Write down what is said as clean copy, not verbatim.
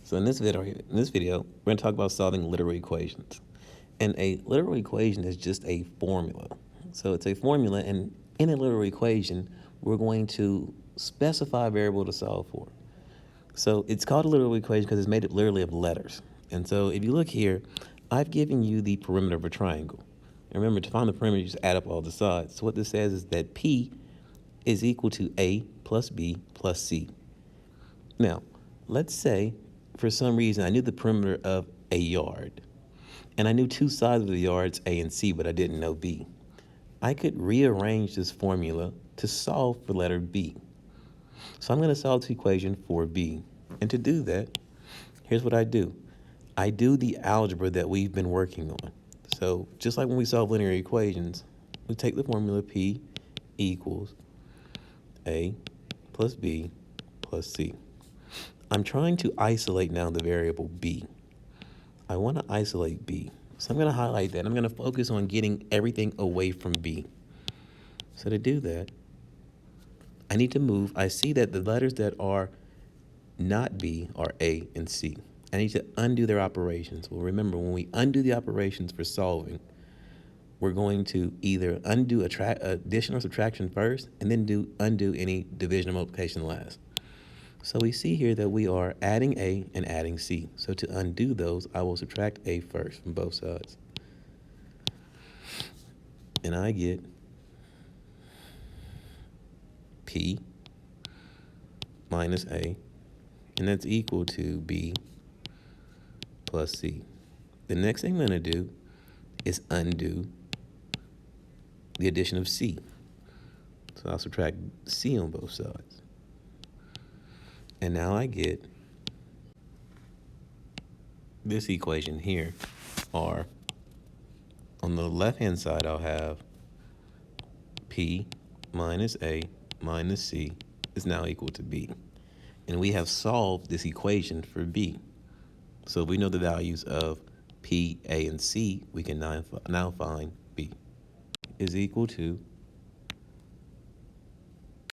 So in this video, we're going to talk about solving literal equations. And a literal equation is just a formula. So it's a formula, and in a literal equation, we're going to specify a variable to solve for. So it's called a literal equation because it's made up literally of letters. And so if you look here, I've given you the perimeter of a triangle. And remember, to find the perimeter, you just add up all the sides. So what this says is that P is equal to A plus B plus C. Now, let's say for some reason I knew the perimeter of a yard, and I knew two sides of the yards, A and C, but I didn't know B. I could rearrange this formula to solve for letter B. So I'm going to solve the equation for B. And to do that, here's what I do. I do the algebra that we've been working on. So just like when we solve linear equations, we take the formula P equals A plus B plus C. I'm trying to isolate now the variable B. I want to isolate B. So I'm going to highlight that. I'm going to focus on getting everything away from B. So to do that, I need to move. I see that the letters that are not B are A and C. I need to undo their operations. Well, remember, when we undo the operations for solving, we're going to either undo addition or subtraction first, and then undo any division or multiplication last. So we see here that we are adding A and adding C. So to undo those, I will subtract A first from both sides. And I get P minus A, and that's equal to B plus C. The next thing I'm going to do is undo the addition of C. So I'll subtract C on both sides. And now I get this equation here, or on the left-hand side, I'll have P minus A minus C is now equal to B. And we have solved this equation for B. So if we know the values of P, A, and C, we can now find B is equal to